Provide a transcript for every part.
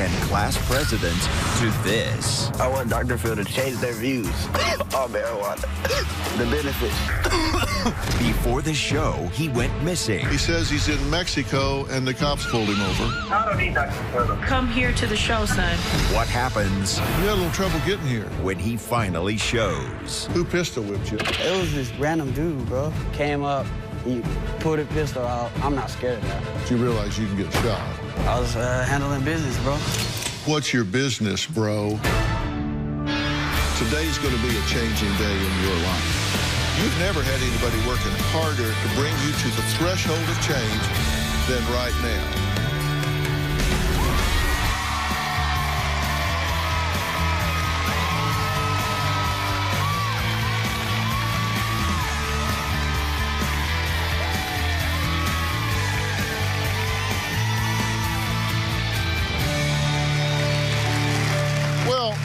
and class president to this. I want Dr. Phil to change their views on marijuana. The benefits. Before the show, he went missing. He says he's in Mexico and the cops pulled him over. I don't need Dr. Phil. Come here to the show, son. What happens You had a little trouble getting here. when he finally shows? Who pistol whipped you? It was this random dude, bro. Came up, he pulled a pistol out. I'm not scared of that. You realize you can get shot. I was handling business, bro. What's your business, bro? Today's going to be a changing day in your life. You've never had anybody working harder to bring you to the threshold of change than right now.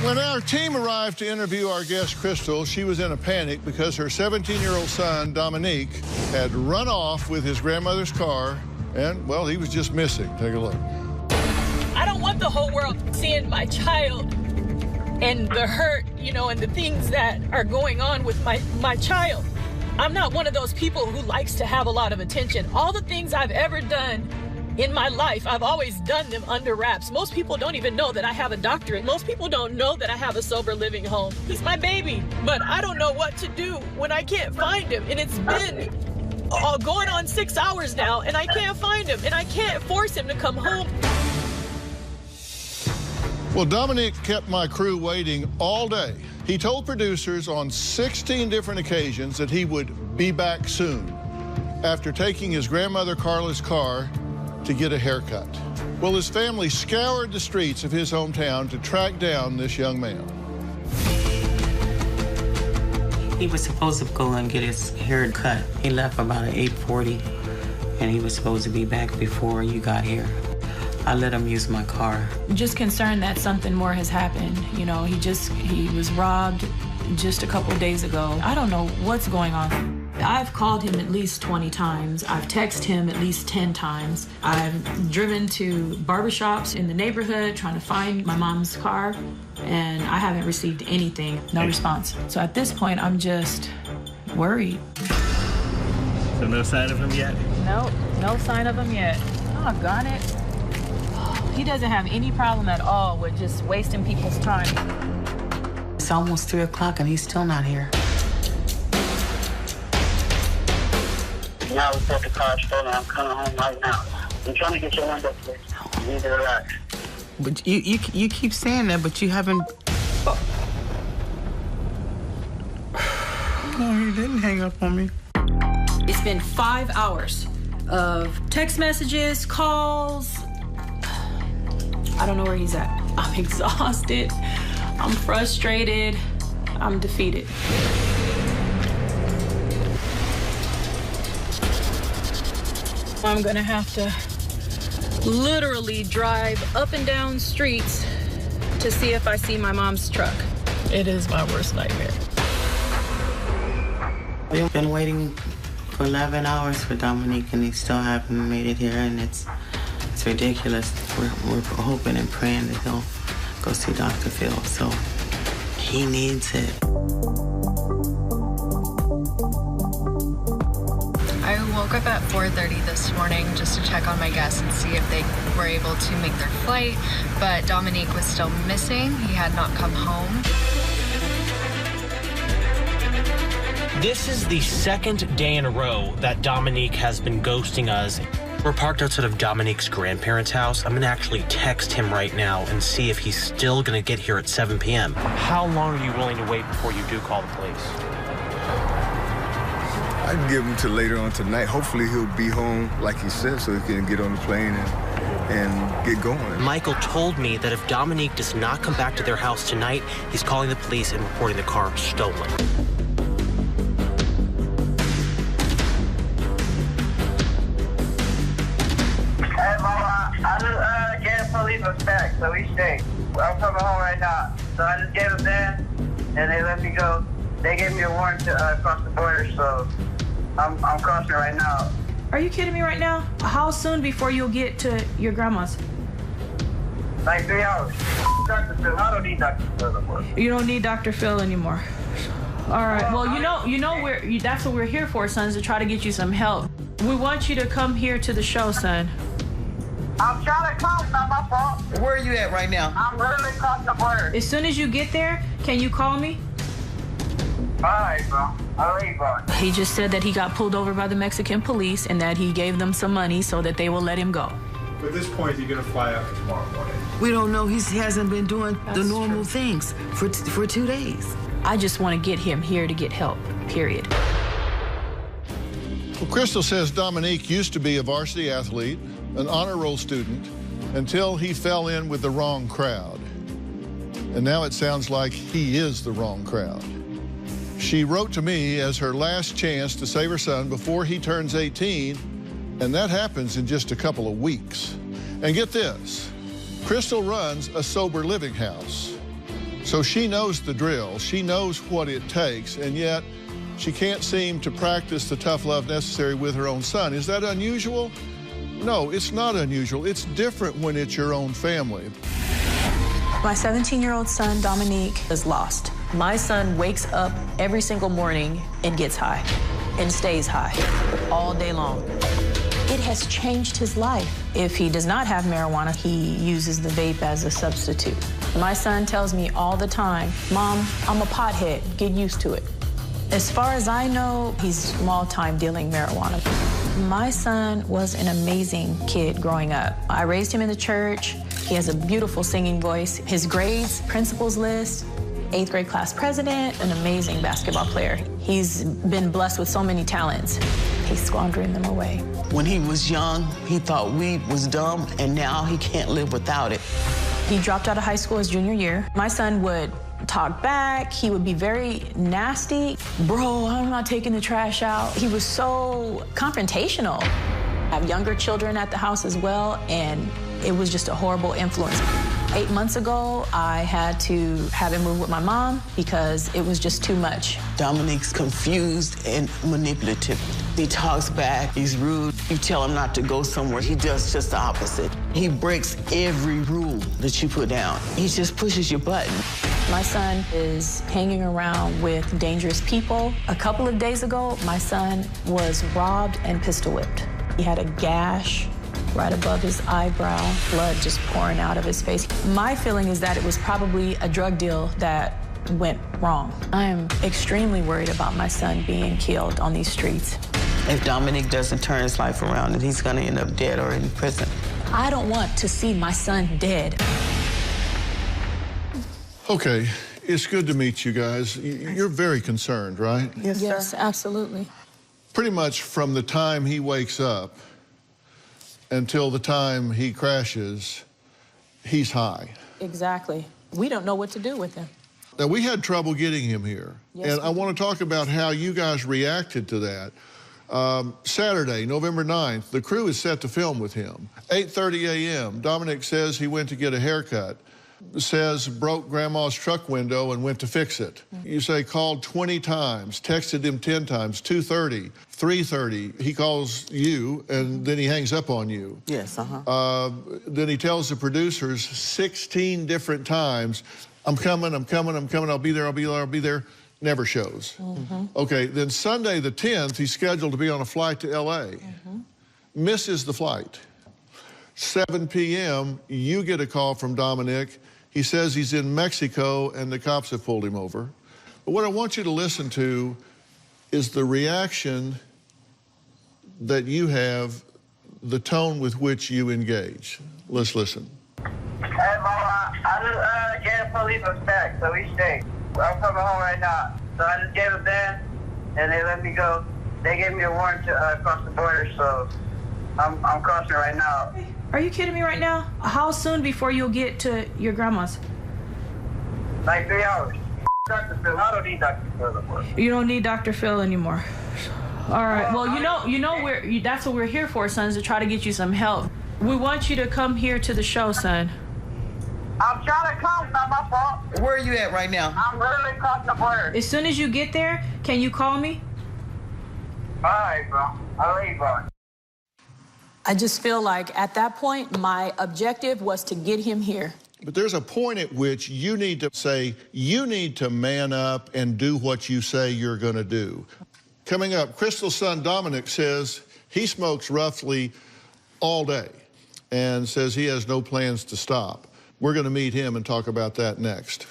When our team arrived to interview our guest, Crystal, she was in a panic because her 17-year-old son, Dominique, had run off with his grandmother's car, and, well, he was just missing. Take a look. I don't want the whole world seeing my child and the hurt, you know, and the things that are going on with my child. I'm not one of those people who likes to have a lot of attention. All the things I've ever done in my life, I've always done them under wraps. Most people don't even know that I have a doctorate. Most people don't know that I have a sober living home. He's my baby, but I don't know what to do when I can't find him. And it's been going on 6 hours now, and I can't find him, and I can't force him to come home. Well, Dominique kept my crew waiting all day. He told producers on 16 different occasions that he would be back soon after taking his grandmother Carla's car to get a haircut. Well, his family scoured the streets of his hometown to track down this young man. He was supposed to go and get his hair cut. He left about at 8:40, and he was supposed to be back before you got here. I let him use my car. Just concerned that something more has happened. You know, he was robbed just a couple of days ago. I don't know what's going on. I've called him at least 20 times. I've texted him at least 10 times. I've driven to barbershops in the neighborhood trying to find my mom's car, and I haven't received anything, no response. So at this point, I'm just worried. So no sign of him yet? Nope, no sign of him yet. Doggone it. He doesn't have any problem at all with just wasting people's time. It's almost 3 o'clock and he's still not here. Now we put the car stolen. I'm coming home right now. I'm trying to get your window, please. You need to relax. But you keep saying that, but you haven't... No, he didn't hang up on me. It's been 5 hours of text messages, calls. I don't know where he's at. I'm exhausted. I'm frustrated. I'm defeated. I'm gonna have to literally drive up and down streets to see if I see my mom's truck. It is my worst nightmare. We've been waiting for 11 hours for Dominique, and he still haven't made it here, and it's ridiculous. We're hoping and praying that he'll go see Dr. Phil, so he needs it. I woke up at 4:30 this morning just to check on my guests and see if they were able to make their flight, but Dominique was still missing. He had not come home. This is the second day in a row that Dominique has been ghosting us. We're parked outside of Dominique's grandparents' house. I'm gonna actually text him right now and see if he's still gonna get here at 7 p.m. How long are you willing to wait before you do call the police? I can give him till later on tonight. Hopefully he'll be home, like he said, so he can get on the plane and get going. Michael told me that if Dominique does not come back to their house tonight, he's calling the police and reporting the car stolen. Hey, Mama, I just gave the police a back, so he's safe. I'm coming home right now. So I just gave them that, and they let me go. They gave me a warrant to cross the border, so I'm crossing right now. Are you kidding me right now? How soon before you'll get to your grandma's? Like 3 hours. Dr. Phil, I don't need Dr. Phil anymore. You don't need Dr. Phil anymore. All right. Well, that's what we're here for, son, is to try to get you some help. We want you to come here to the show, son. I'm trying to come. It's not my fault. Where are you at right now? I'm literally crossing the border. As soon as you get there, can you call me? All right, bro. I'll leave, bro. He just said that he got pulled over by the Mexican police and that he gave them some money so that they will let him go. At this point, you're going to fly out tomorrow morning. We don't know. He hasn't been doing the normal things for 2 days. I just want to get him here to get help, period. Well, Crystal says Dominique used to be a varsity athlete, an honor roll student, until he fell in with the wrong crowd. And now it sounds like he is the wrong crowd. She wrote to me as her last chance to save her son before he turns 18, and that happens in just a couple of weeks. And get this, Crystal runs a sober living house. So she knows the drill, she knows what it takes, and yet she can't seem to practice the tough love necessary with her own son. Is that unusual? No, it's not unusual. It's different when it's your own family. My 17-year-old son, Dominique, is lost. My son wakes up every single morning and gets high and stays high all day long. It has changed his life. If he does not have marijuana, he uses the vape as a substitute. My son tells me all the time, Mom, I'm a pothead, get used to it. As far as I know, he's small-time dealing marijuana. My son was an amazing kid growing up. I raised him in the church. He has a beautiful singing voice. His grades, principals list, 8th grade class president, an amazing basketball player. He's been blessed with so many talents. He's squandering them away. When he was young, he thought weed was dumb, and now he can't live without it. He dropped out of high school his junior year. My son would talk back. He would be very nasty. Bro, I'm not taking the trash out. He was so confrontational. I have younger children at the house as well, and it was just a horrible influence. 8 months ago, I had to have him move with my mom because it was just too much. Dominique's confused and manipulative. He talks back, he's rude. You tell him not to go somewhere, he does just the opposite. He breaks every rule that you put down. He just pushes your button. My son is hanging around with dangerous people. A couple of days ago, my son was robbed and pistol whipped. He had a gash right above his eyebrow, blood just pouring out of his face. My feeling is that it was probably a drug deal that went wrong. I am extremely worried about my son being killed on these streets. If Dominique doesn't turn his life around, then he's gonna end up dead or in prison. I don't want to see my son dead. Okay, it's good to meet you guys. You're very concerned, right? Yes, sir. Yes, absolutely. Pretty much from the time he wakes up until the time he crashes, he's high. Exactly. We don't know what to do with him. Now, we had trouble getting him here. Yes, and I want to talk about how you guys reacted to that. Saturday, November 9th, the crew is set to film with him. 8:30 a.m., Dominic says he went to get a haircut. Says broke grandma's truck window and went to fix it. You say called 20 times, texted him 10 times, 2:30, 3:30. He calls you and then he hangs up on you. Yes, Then he tells the producers 16 different times, I'm coming, I'll be there. Never shows. Okay, then Sunday the 10th, he's scheduled to be on a flight to LA. Misses the flight. 7 p.m., you get a call from Dominic. He says he's in Mexico and the cops have pulled him over. But what I want you to listen to is the reaction that you have, the tone with which you engage. Let's listen. Hey, Mama, I just gave the police a stack, so we stay. I'm coming home right now. So I just gave them that, and they let me go. They gave me a warrant to cross the border, so I'm crossing right now. Are you kidding me right now? How soon before you'll get to your grandma's? Like 3 hours. Dr. Phil, I don't need Dr. Phil anymore. You don't need Dr. Phil anymore. All right. Well, that's what we're here for, son, is to try to get you some help. We want you to come here to the show, son. I'm trying to come. It's not my fault. Where are you at right now? I'm literally crossing the border. As soon as you get there, can you call me? All right, bro. I'll leave, bro. I just feel like at that point, my objective was to get him here. But there's a point at which you need to say, you need to man up and do what you say you're going to do. Coming up, Crystal's son Dominic says he smokes roughly all day and says he has no plans to stop. We're going to meet him and talk about that next.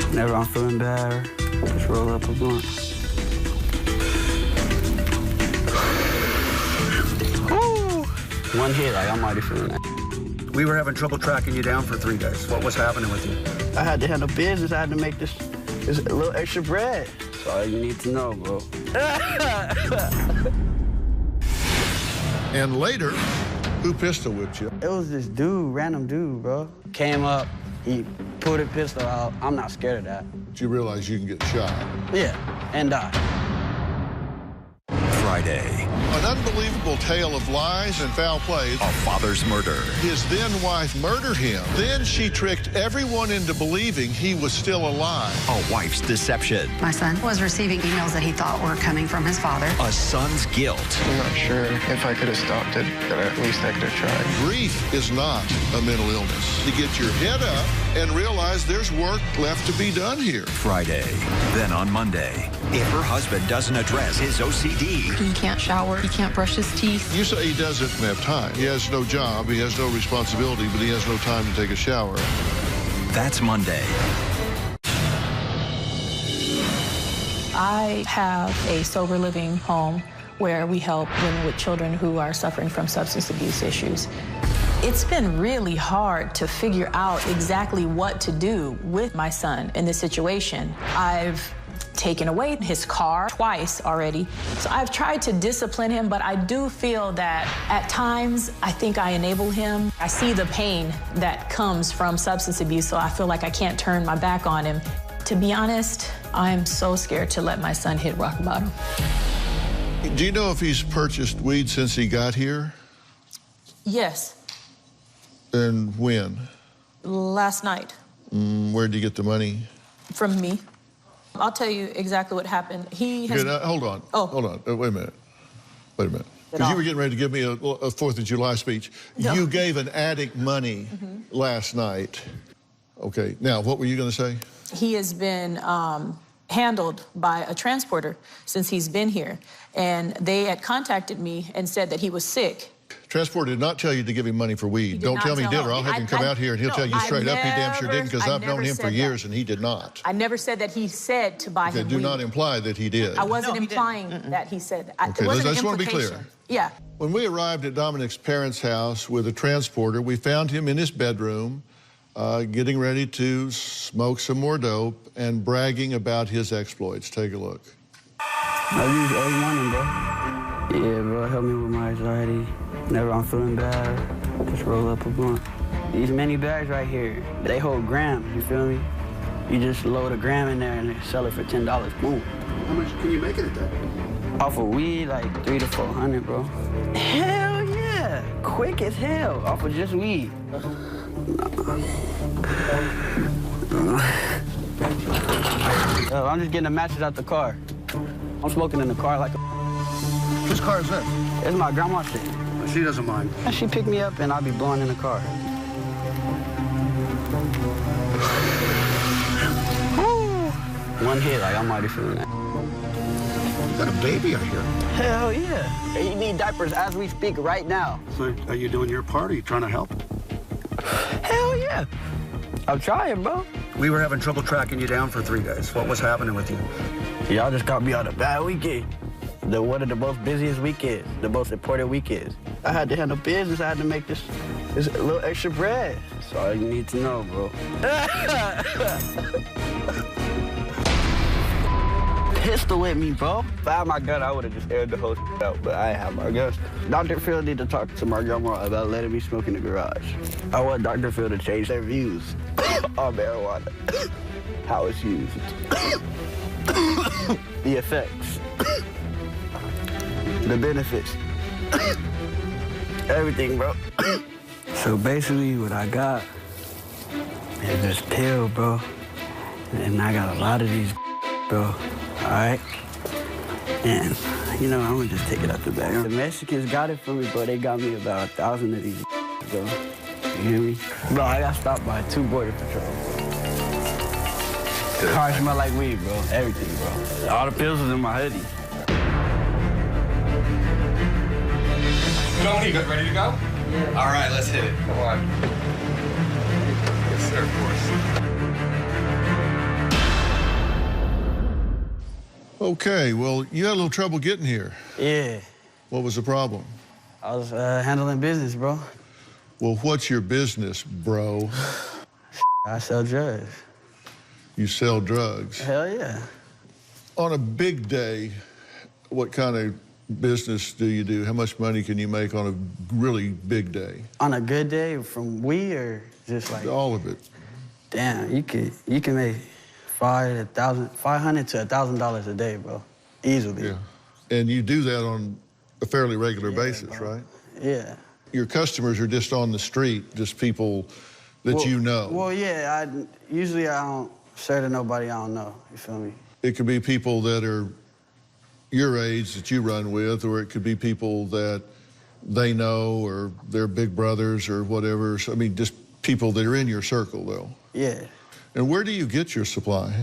Whenever I'm feeling bad, just roll up a blunt. Ooh. One hit, like I'm already feeling that. We were having trouble tracking you down for 3 days. What was happening with you? I had to handle business. I had to make this a little extra bread. That's all you need to know, bro. And later, who pistol whipped you? It was this dude, random dude, bro. Came up, he pulled a pistol out. I'm not scared of that. But you realize you can get shot. Yeah, and die. Friday. An unbelievable tale of lies and foul play. A father's murder. His then-wife murdered him. Then she tricked everyone into believing he was still alive. A wife's deception. My son was receiving emails that he thought were coming from his father. A son's guilt. I'm not sure if I could have stopped it, but at least I could have tried. Grief is not a mental illness. To get your head up and realize there's work left to be done here. Friday. Then on Monday, if her husband doesn't address his OCD. He can't shower. He can't brush his teeth. You say he doesn't have time. He has no job. He has no responsibility, but he has no time to take a shower. That's Monday. I have a sober living home where we help women with children who are suffering from substance abuse issues. It's been really hard to figure out exactly what to do with my son in this situation. I've taken away his car twice already. So I've tried to discipline him, but I do feel that at times I think I enable him. I see the pain that comes from substance abuse, so I feel like I can't turn my back on him. To be honest, I'm so scared to let my son hit rock bottom. Do you know if he's purchased weed since he got here? Yes. And when? Last night. Where did you get the money? From me. I'll tell you exactly what happened. He has... Okay, hold on. Oh. Hold on. Wait a minute. Wait a minute. Because you were getting ready to give me a 4th of July speech. No. You gave an addict money last night. Okay. Now, what were you going to say? He has been handled by a transporter since he's been here. And they had contacted me and said that he was sick. Transporter did not tell you to give him money for weed. Don't tell me he did, or I'll have him come out here and he'll tell you straight up he damn sure didn't, because I've known him for years and he did not. I never said that he said to buy him weed. Do not imply that he did. I wasn't implying that he said that. Okay, I just want to be clear. Yeah. When we arrived at Dominic's parents' house with a transporter, we found him in his bedroom, getting ready to smoke some more dope and bragging about his exploits. Take a look. I use it every morning, bro. Yeah, bro, help me with my anxiety. Whenever I'm feeling bad, just roll up a blunt. These mini bags right here, they hold grams, you feel me? You just load a gram in there and they sell it for $10, boom. How much can you make it at that? Off of weed, like $300 to $400, bro. Hell yeah, quick as hell, off of just weed. I'm just getting the matches out the car. I'm smoking in the car like a... Whose car is that? It's my grandma's shit. She doesn't mind. And she picked me up and I'll be blowing in the car. One hit, like I'm already feeling that. You got a baby, I hear. Hell yeah. You need diapers as we speak right now. So are you doing your part? Are you trying to help? Hell yeah. I'm trying, bro. We were having trouble tracking you down for 3 days. What was happening with you? Y'all just got me on a bad weekend. One of the most busiest weekends, the most important weekends. I had to handle business. I had to make this a little extra bread. That's all you need to know, bro. Pistol with me, bro. If I had my gun, I would have just aired the whole out, but I have my gun. Dr. Phil need to talk to my grandma about letting me smoke in the garage. I want Dr. Phil to change their views on marijuana, how it's used, the effects, the benefits, everything, bro. So basically what I got is this pill, bro. And I got a lot of these, bro. All right? And, you know, I'm gonna just take it out the bag. The Mexicans got it for me, bro. They got me about 1,000 of these, bro. You hear me? Bro, I got stopped by 2 border patrols. The car smell like weed, bro. Everything, bro. All the pills was in my hoodie. Dominique, ready to go? Yeah. All right, let's hit it. Come on. Yes, sir, of course. Okay, well, you had a little trouble getting here. Yeah. What was the problem? I was handling business, bro. Well, what's your business, bro? I sell drugs. You sell drugs? Hell yeah. On a big day, what kind of business do you do? How much money can you make on a really big day? On a good day, from weed or just like? All of it. Damn, you can make $500 to $1,000 a day, bro. Easily. Yeah. And you do that on a fairly regular basis, bro. Right? Yeah. Your customers are just on the street, just people that you know. Well, yeah, usually I don't sell to nobody I don't know, you feel me? It could be people that are your age that you run with, or it could be people that they know, or they're big brothers or whatever. So, I mean, just people that are in your circle, though. Yeah. And where do you get your supply?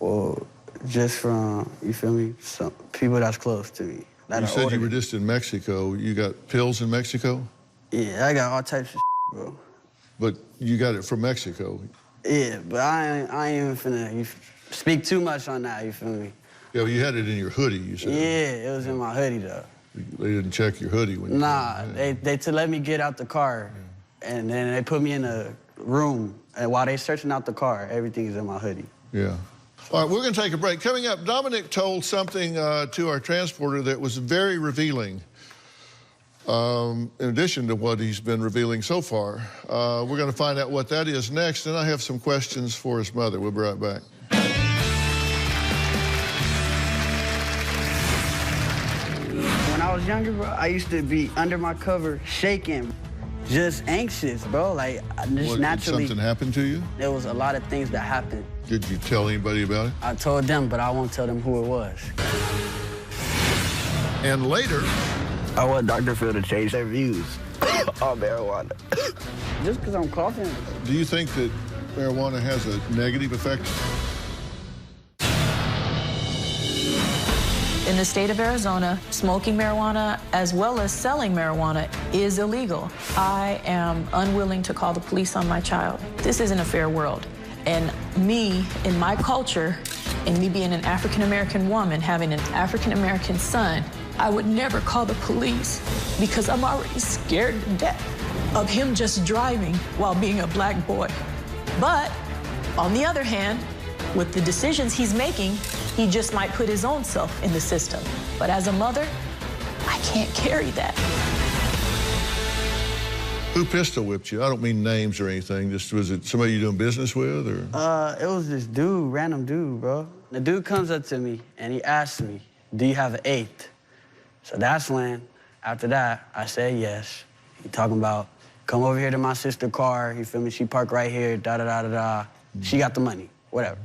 Well, just from, you feel me, some people that's close to me. You said you were just in Mexico. You got pills in Mexico? Yeah, I got all types of bro. But you got it from Mexico? Yeah, but I ain't even finna speak too much on that, you feel me? Yeah, well, you had it in your hoodie, you said. Yeah, it was in my hoodie, though. They didn't check your hoodie when you Nah, they let me get out the car, and then they put me in a room, and while they searching out the car, everything's in my hoodie. Yeah. All right, we're going to take a break. Coming up, Dominic told something to our transporter that was very revealing. In addition to what he's been revealing so far. We're going to find out what that is next, and I have some questions for his mother. We'll be right back. When I was younger, bro, I used to be under my cover shaking, just anxious, bro. Like, just naturally. Did something happen to you? There was a lot of things that happened. Did you tell anybody about it? I told them, but I won't tell them who it was. And later, I want Dr. Phil to change their views on marijuana. Just because I'm coughing. Do you think that marijuana has a negative effect? In the state of Arizona, smoking marijuana as well as selling marijuana is illegal. I am unwilling to call the police on my child. This isn't a fair world. And me, in my culture, and me being an African-American woman, having an African-American son, I would never call the police because I'm already scared to death of him just driving while being a black boy. But on the other hand, with the decisions he's making, he just might put his own self in the system. But as a mother, I can't carry that. Who pistol whipped you? I don't mean names or anything. Just, was it somebody you're doing business with, or? It was this dude, random dude, bro. The dude comes up to me and he asks me, "Do you have an 8?" So that's when, after that, I said yes. He talking about, come over here to my sister's car, you feel me? She parked right here, da-da-da-da-da. She got the money, whatever.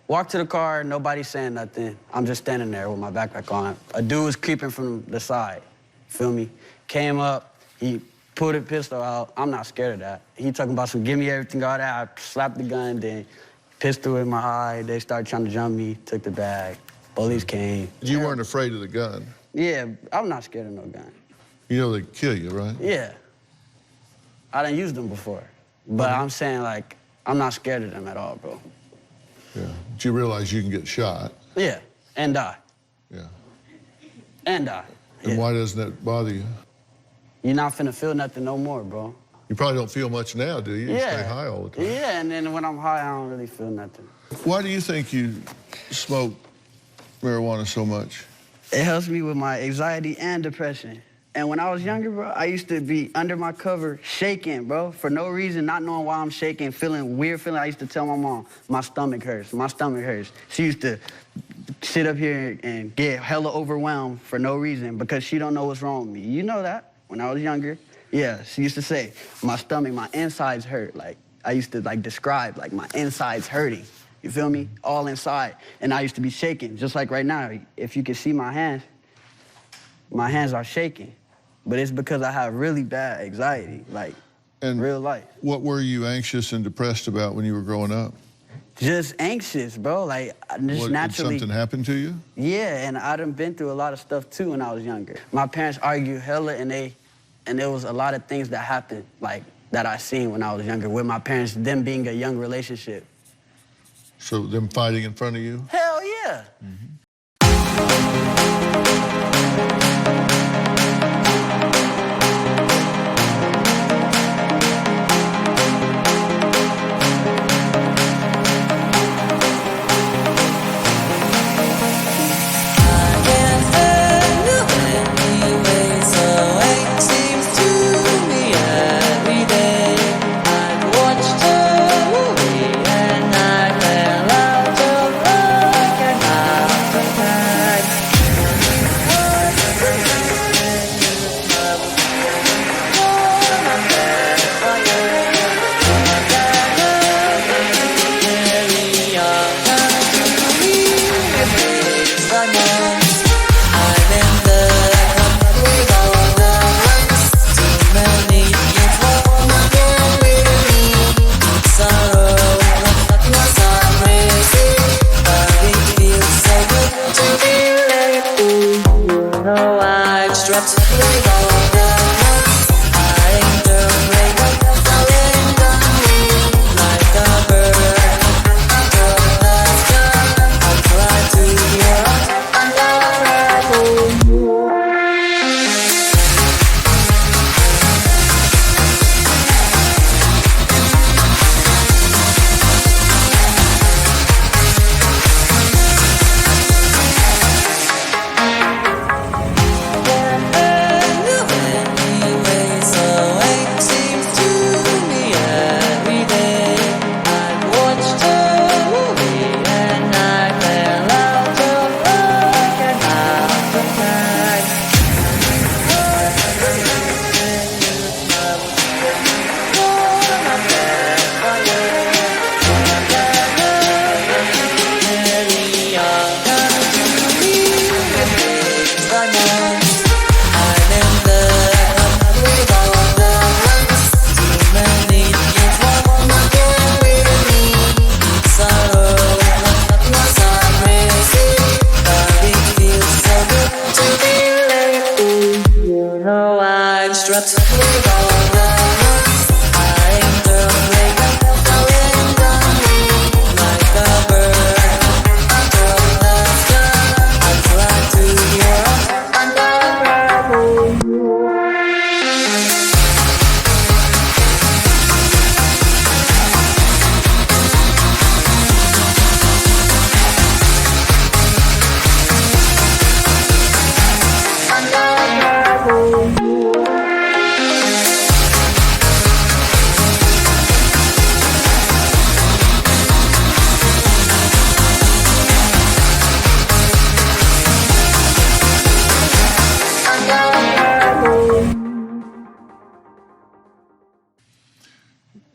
Walk to the car, nobody saying nothing. I'm just standing there with my backpack on. A dude was creeping from the side, feel me? Came up, he pulled a pistol out. I'm not scared of that. He talking about some give me everything, all that. I slapped the gun, then pistol in my eye. They started trying to jump me, took the bag. Police came. You weren't afraid of the gun? Yeah, I'm not scared of no gun. You know they kill you, right? Yeah. I done used them before. But I'm saying, like, I'm not scared of them at all, bro. Yeah. But you realize you can get shot. Yeah, and die. Yeah. And die. And why doesn't that bother you? You're not finna feel nothing no more, bro. You probably don't feel much now, do you? You stay high all the time. Yeah, and then when I'm high, I don't really feel nothing. Why do you think you smoke marijuana so much? It helps me with my anxiety and depression. And when I was younger, bro, I used to be under my cover shaking, bro, for no reason, not knowing why I'm shaking, feeling weird feeling. I used to tell my mom, my stomach hurts, my stomach hurts. She used to sit up here and get hella overwhelmed for no reason because she don't know what's wrong with me. You know that when I was younger. Yeah, she used to say, my stomach, my insides hurt. Like, I used to, like, describe, like, my insides hurting. You feel me? All inside. And I used to be shaking, just like right now. If you can see my hands, my hands are shaking. But it's because I have really bad anxiety, like real life. What were you anxious and depressed about when you were growing up? Just anxious, bro. Like, just naturally. Did something happen to you? Yeah, and I done been through a lot of stuff too when I was younger. My parents argued hella, and there was a lot of things that happened, like, that I seen when I was younger with my parents, them being a young relationship. So them fighting in front of you? Hell yeah.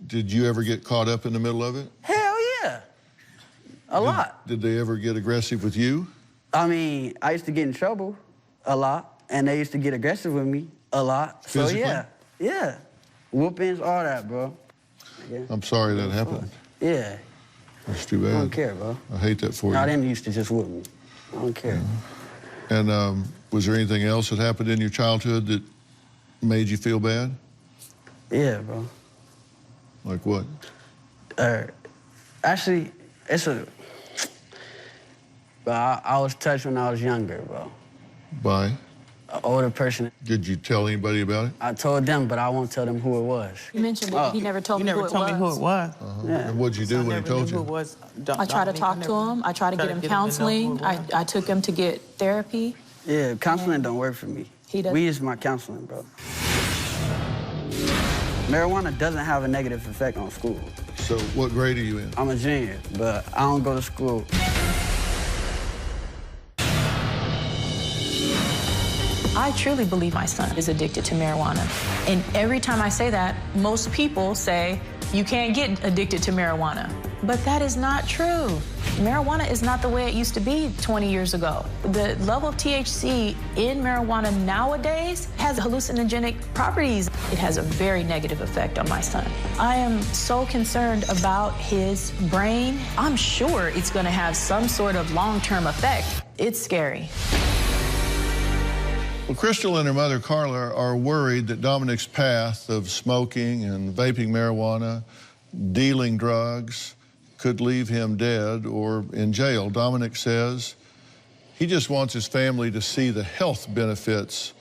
Did you ever get caught up in the middle of it? Hell yeah. A lot. Did they ever get aggressive with you? I mean, I used to get in trouble a lot, and they used to get aggressive with me a lot. Physically? So yeah. Whoopings, all that, bro. Yeah. I'm sorry that happened. Yeah. That's too bad. I don't care, bro. I hate that for you. Now, them used to just whoop me. I don't care. Yeah. And was there anything else that happened in your childhood that made you feel bad? Yeah, bro. Like what? Actually, but I was touched when I was younger, bro. By? An older person. Did you tell anybody about it? I told them, but I won't tell them who it was. You mentioned that he never told me who it was. You never told me who it was. Yeah. And what'd you do when he told you? I tried to talk to him. I tried to get him counseling. I took him to get therapy. Yeah, counseling don't work for me. He doesn't. Weed is my counseling, bro. Marijuana doesn't have a negative effect on school. So what grade are you in? I'm a junior, but I don't go to school. I truly believe my son is addicted to marijuana. And every time I say that, most people say, you can't get addicted to marijuana. But that is not true. Marijuana is not the way it used to be 20 years ago. The level of THC in marijuana nowadays has hallucinogenic properties. It has a very negative effect on my son. I am so concerned about his brain. I'm sure it's going to have some sort of long-term effect. It's scary. Well, Crystal and her mother, Carla, are worried that Dominic's path of smoking and vaping marijuana, dealing drugs, could leave him dead or in jail. Dominic says he just wants his family to see the health benefits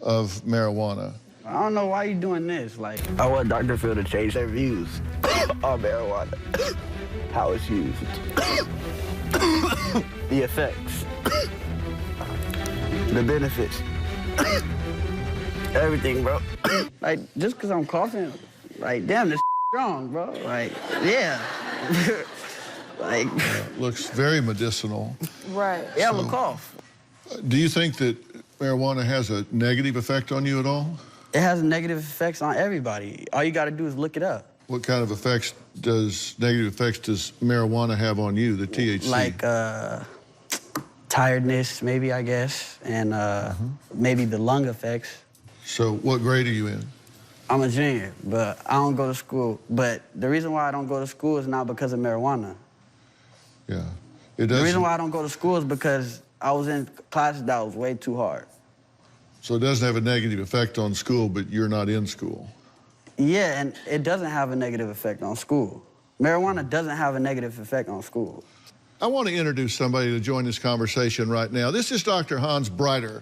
of marijuana. I don't know why you're doing this. Like, I want Dr. Phil to change their views on marijuana, how it's used, the effects, the benefits, everything, bro. Like, just because I'm coughing, like, damn, this strong, bro. Like, yeah. Like, looks very medicinal. Right. Yeah, I'm a cough. Do you think that marijuana has a negative effect on you at all? It has negative effects on everybody. All you got to do is look it up. What kind of negative effects does marijuana have on you, the THC? Like tiredness, maybe, I guess, and maybe the lung effects. So what grade are you in? I'm a junior, but I don't go to school. But the reason why I don't go to school is not because of marijuana. Yeah. The reason why I don't go to school is because I was in classes that was way too hard. So it doesn't have a negative effect on school, but you're not in school. Yeah, and it doesn't have a negative effect on school. Marijuana doesn't have a negative effect on school. I want to introduce somebody to join this conversation right now. This is Dr. Hans Breiter.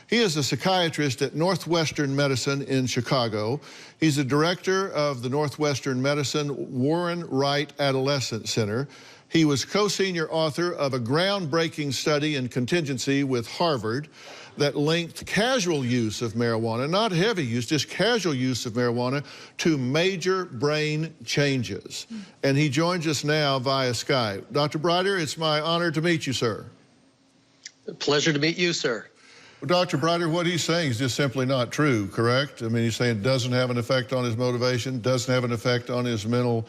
He is a psychiatrist at Northwestern Medicine in Chicago. He's the director of the Northwestern Medicine Warren Wright Adolescent Center. He was co-senior author of a groundbreaking study in contingency with Harvard that linked casual use of marijuana, not heavy use, just casual use of marijuana, to major brain changes. And he joins us now via Skype. Dr. Breiter, it's my honor to meet you, sir. A pleasure to meet you, sir. Well, Dr. Breiter, what he's saying is just simply not true, correct? I mean, he's saying it doesn't have an effect on his motivation, doesn't have an effect on his mental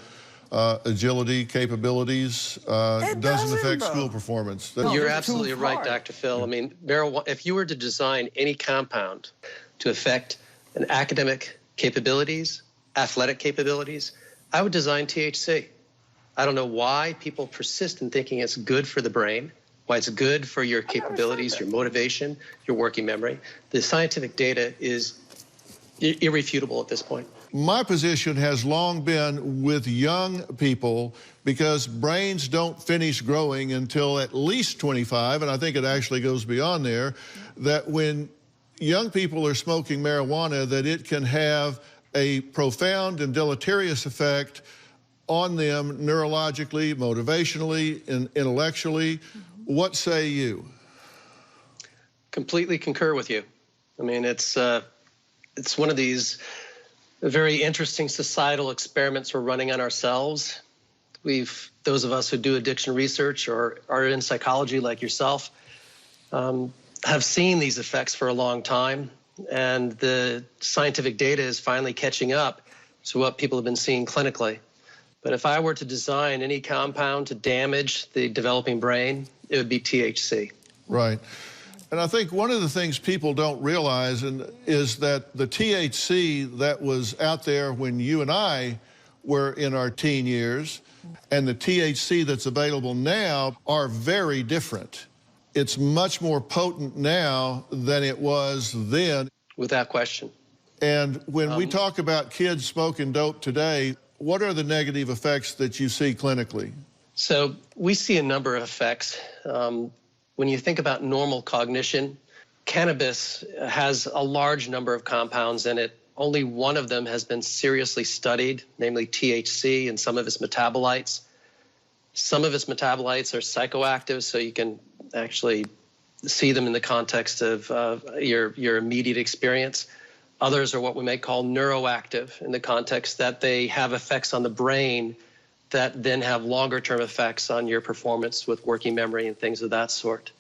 agility, capabilities, doesn't affect school performance. You're absolutely right, Dr. Phil. I mean, marijuana, if you were to design any compound to affect an academic capabilities, athletic capabilities, I would design THC. I don't know why people persist in thinking it's good for the brain, why it's good for your capabilities, your motivation, your working memory. The scientific data is irrefutable at this point. My position has long been with young people because brains don't finish growing until at least 25, and I think it actually goes beyond there, that when young people are smoking marijuana, that it can have a profound and deleterious effect on them neurologically, motivationally, and intellectually. What say you? Completely concur with you. I mean, it's one of these very interesting societal experiments we're running on ourselves. Those of us who do addiction research or are in psychology like yourself, have seen these effects for a long time, and the scientific data is finally catching up to what people have been seeing clinically. But if I were to design any compound to damage the developing brain, it would be THC. Right. And I think one of the things people don't realize is that the THC that was out there when you and I were in our teen years and the THC that's available now are very different. It's much more potent now than it was then. Without question. And when we talk about kids smoking dope today, what are the negative effects that you see clinically? So we see a number of effects. When you think about normal cognition, cannabis has a large number of compounds in it. Only one of them has been seriously studied, namely THC and some of its metabolites. Some of its metabolites are psychoactive, so you can actually see them in the context of your immediate experience. Others are what we may call neuroactive in the context that they have effects on the brain that then have longer-term effects on your performance with working memory and things of that sort.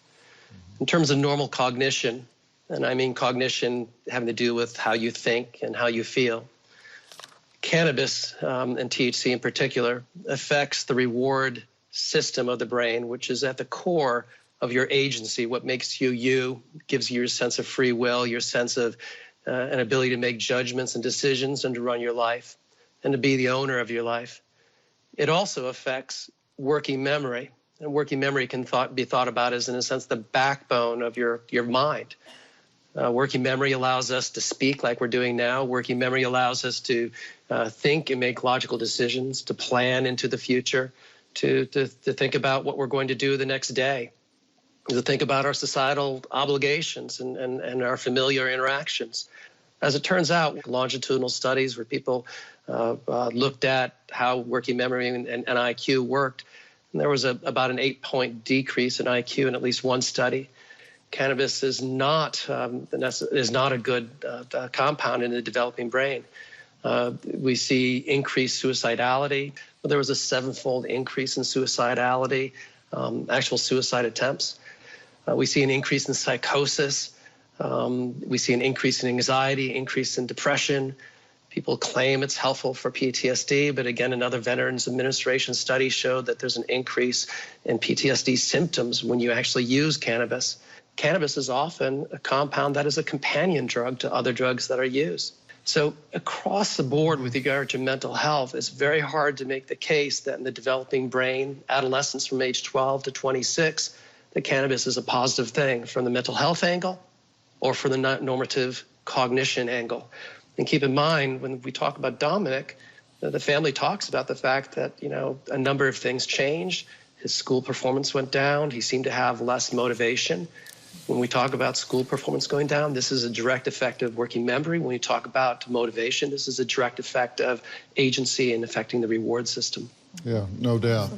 In terms of normal cognition, and I mean cognition having to do with how you think and how you feel, Cannabis, and THC in particular, affects the reward system of the brain, which is at the core of your agency, what makes you you, gives you your sense of free will, your sense of an ability to make judgments and decisions and to run your life and to be the owner of your life. It also affects working memory, and working memory can be thought about as, in a sense, the backbone of your mind. Working memory allows us to speak like we're doing now. Working memory allows us to think and make logical decisions, to plan into the future, to think about what we're going to do the next day, to think about our societal obligations and our familiar interactions. As it turns out, longitudinal studies where people looked at how working memory and IQ worked, and there was about an 8-point decrease in IQ in at least one study. Cannabis is not a good compound in the developing brain. We see increased suicidality. There was a 7-fold increase in suicidality, actual suicide attempts. We see an increase in psychosis. We see an increase in anxiety, increase in depression. People claim it's helpful for PTSD, but again, another Veterans Administration study showed that there's an increase in PTSD symptoms when you actually use cannabis. Cannabis is often a compound that is a companion drug to other drugs that are used. So across the board with regard to mental health, it's very hard to make the case that in the developing brain, adolescents from age 12 to 26, that cannabis is a positive thing from the mental health angle or from the normative cognition angle. And keep in mind, when we talk about Dominic, the family talks about the fact that, a number of things changed. His school performance went down. He seemed to have less motivation. When we talk about school performance going down, this is a direct effect of working memory. When we talk about motivation, this is a direct effect of agency and affecting the reward system. Yeah, no doubt.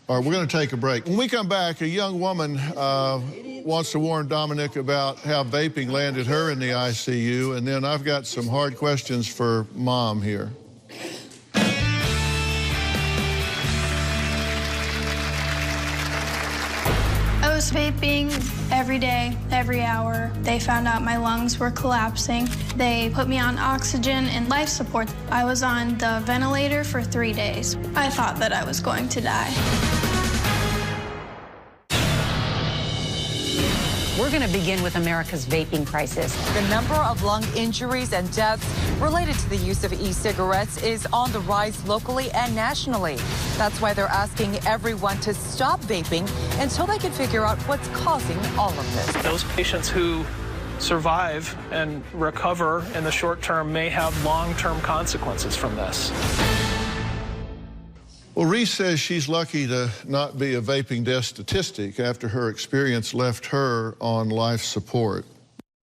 All right, we're going to take a break. When we come back, a young woman wants to warn Dominic about how vaping landed her in the ICU, and then I've got some hard questions for Mom here. I was vaping every day, every hour. They found out my lungs were collapsing. They put me on oxygen and life support. I was on the ventilator for 3 days. I thought that I was going to die. We're going to begin with America's vaping crisis. The number of lung injuries and deaths related to the use of e-cigarettes is on the rise locally and nationally. That's why they're asking everyone to stop vaping until they can figure out what's causing all of this. Those patients who survive and recover in the short term may have long-term consequences from this. Well, Reese says she's lucky to not be a vaping death statistic after her experience left her on life support.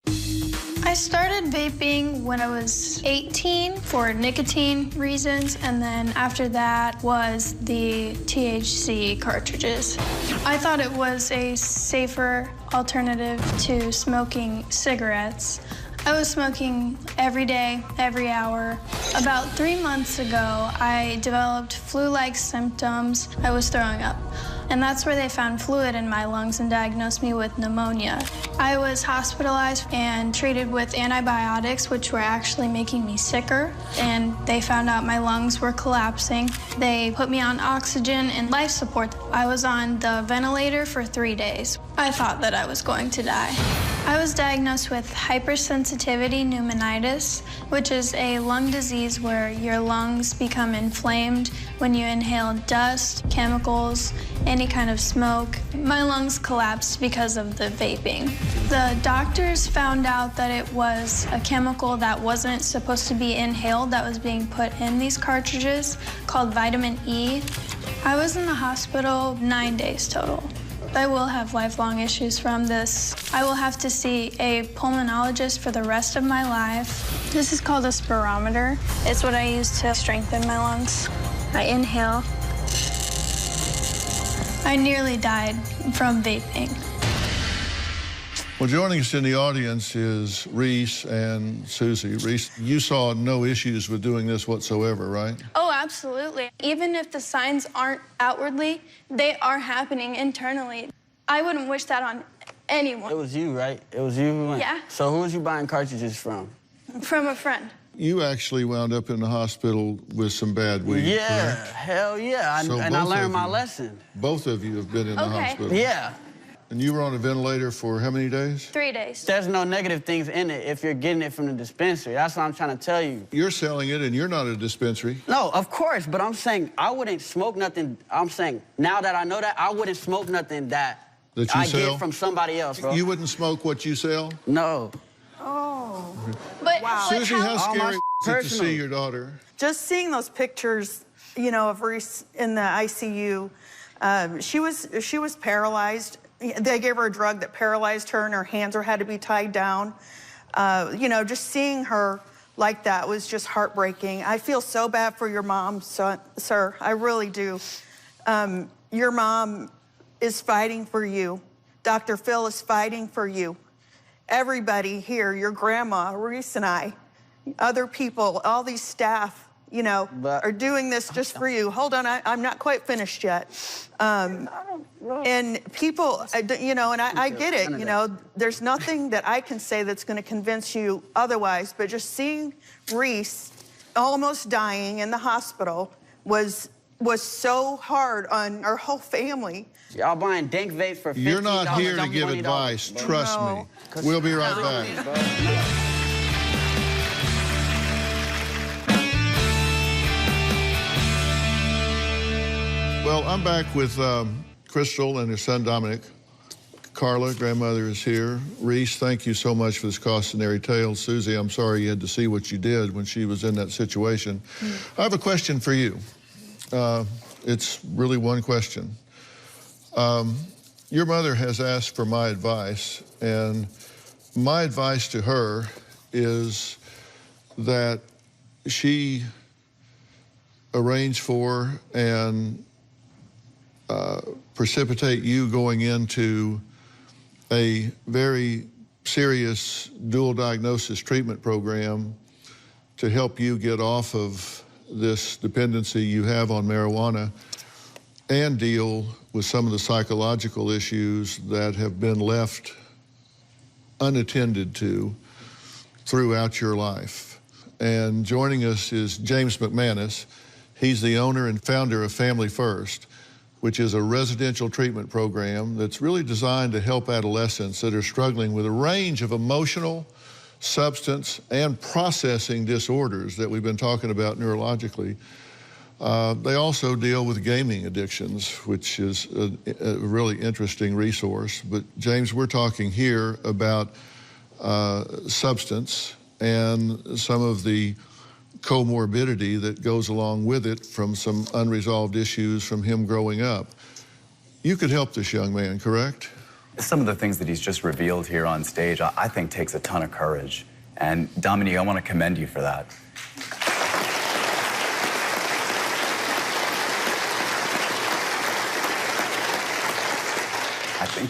I started vaping when I was 18 for nicotine reasons, and then after that was the THC cartridges. I thought it was a safer alternative to smoking cigarettes. I was smoking every day, every hour. About 3 months ago, I developed flu-like symptoms. I was throwing up. And that's where they found fluid in my lungs and diagnosed me with pneumonia. I was hospitalized and treated with antibiotics, which were actually making me sicker. And they found out my lungs were collapsing. They put me on oxygen and life support. I was on the ventilator for 3 days. I thought that I was going to die. I was diagnosed with hypersensitivity pneumonitis, which is a lung disease where your lungs become inflamed when you inhale dust, chemicals, any kind of smoke. My lungs collapsed because of the vaping. The doctors found out that it was a chemical that wasn't supposed to be inhaled that was being put in these cartridges called vitamin E. I was in the hospital 9 days total. I will have lifelong issues from this. I will have to see a pulmonologist for the rest of my life. This is called a spirometer. It's what I use to strengthen my lungs. I inhale. I nearly died from vaping. Well, joining us in the audience is Reese and Susie. Reese, you saw no issues with doing this whatsoever, right? Oh, absolutely. Even if the signs aren't outwardly, they are happening internally. I wouldn't wish that on anyone. It was you, right? It was you who went? Yeah. So who was you buying cartridges from? From a friend. You actually wound up in the hospital with some bad weed, Yeah, correct? hell yeah. So And I both learned of my you- lesson. Both of you have been in the hospital. Yeah. And you were on a ventilator for how many days? 3 days. There's no negative things in it if you're getting it from the dispensary. That's what I'm trying to tell you. You're selling it and you're not a dispensary. No, of course, but I'm saying I wouldn't smoke nothing. I'm saying now that I know that, I wouldn't smoke nothing that That you I sell? get from somebody else, bro. You wouldn't smoke what you sell? No. Oh. But Susie, how scary is it to personal. see your daughter? Just seeing those pictures, you know, of Reese in the ICU, she was paralyzed. They gave her a drug that paralyzed her, and her hands had to be tied down. You know, just seeing her like that was just heartbreaking. I feel so bad for your mom, sir. I really do. Your mom is fighting for you. Dr. Phil is fighting for you. Everybody here, your grandma, Reese and I, other people, all these staff, you know, are doing this just for you. Hold on, I'm not quite finished yet. And people, you know, and I get it, you know, there's nothing that I can say that's going to convince you otherwise, but just seeing Reese almost dying in the hospital was so hard on our whole family. Y'all buying dank vapes for $15. You're not here to Don't give $20, advice, bro. trust me. We'll be right back. Well, I'm back with Crystal and her son Dominic. Carla, grandmother, is here. Reese, thank you so much for this cautionary tale. Susie, I'm sorry you had to see what you did when she was in that situation. I have a question for you. It's really one question. Your mother has asked for my advice, and my advice to her is that she arrange for and precipitate you going into a very serious dual diagnosis treatment program to help you get off of this dependency you have on marijuana and deal with some of the psychological issues that have been left unattended to throughout your life. And joining us is James McManus. He's the owner and founder of Family First, which is a residential treatment program that's really designed to help adolescents that are struggling with a range of emotional, substance, and processing disorders that we've been talking about neurologically. They also deal with gaming addictions, which is a really interesting resource. But James, we're talking here about substance and some of the comorbidity that goes along with it from some unresolved issues from him growing up. You could help this young man, correct? Some of the things that he's just revealed here on stage, I think takes a ton of courage. And Dominique, I want to commend you for that.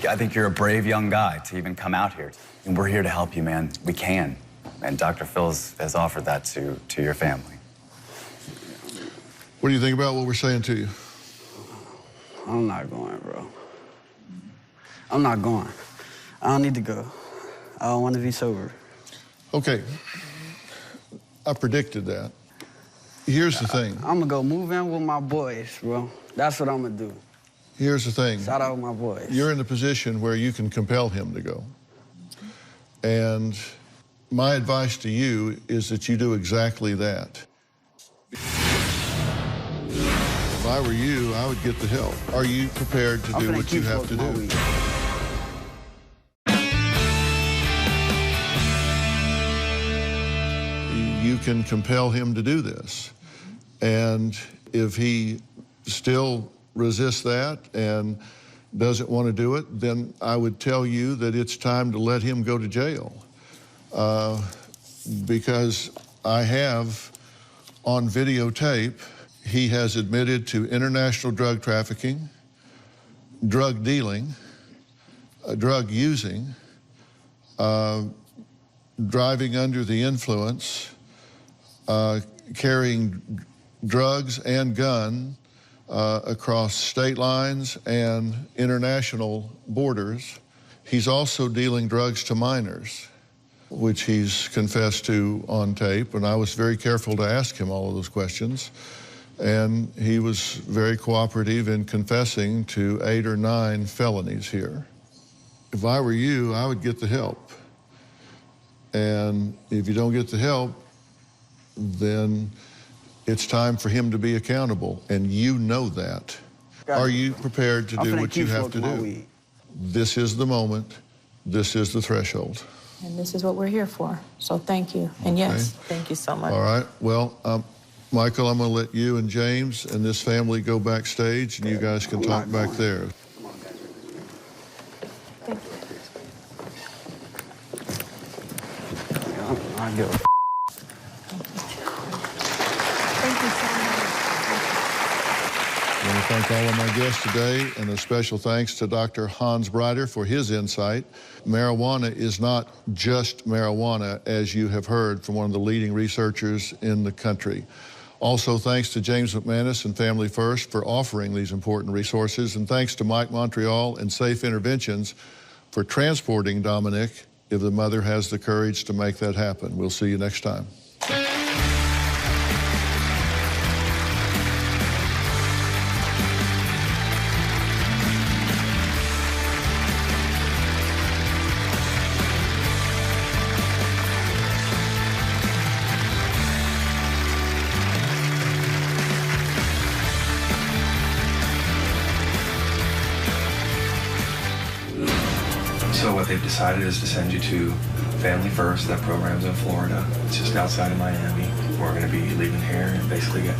I think you're a brave young guy to even come out here. And we're here to help you, man. We can. And Dr. Phil has offered that to your family. What do you think about what we're saying to you? I'm not going, bro. I'm not going. I don't need to go. I don't want to be sober. Okay. I predicted that. Here's the thing. I'm going to go move in with my boys, bro. That's what I'm going to do. Here's the thing. Shout out my boys. You're in a position where you can compel him to go. And my advice to you is that you do exactly that. If I were you, I would get the help. Are you prepared to do what you have to do? You can compel him to do this. And if he still resists that and doesn't want to do it, then I would tell you that it's time to let him go to jail. Because I have on videotape, he has admitted to international drug trafficking, drug dealing, drug using, driving under the influence, carrying drugs and gun across state lines and international borders. He's also dealing drugs to minors. which he's confessed to on tape, and I was very careful to ask him all of those questions. And he was very cooperative in confessing to 8 or 9 felonies here. If I were you, I would get the help. And if you don't get the help, then it's time for him to be accountable, and you know that. Are you prepared to do what you have to do? This is the moment. This is the threshold. And this is what we're here for. So thank you. And yes, thank you so much. All right. Well, Michael, I'm going to let you and James and this family go backstage, and you guys can talk back there. Thank you. Thank you so much. I want to thank all of my guests today, and a special thanks to Dr. Hans Breiter for his insight. Marijuana is not just marijuana, as you have heard from one of the leading researchers in the country. Also, thanks to James McManus and Family First for offering these important resources, and thanks to Mike Montreal and Safe Interventions for transporting Dominic if the mother has the courage to make that happen. We'll see you next time. So what they've decided is to send you to Family First. That program's in Florida. It's just outside of Miami. We're going to be leaving here and basically get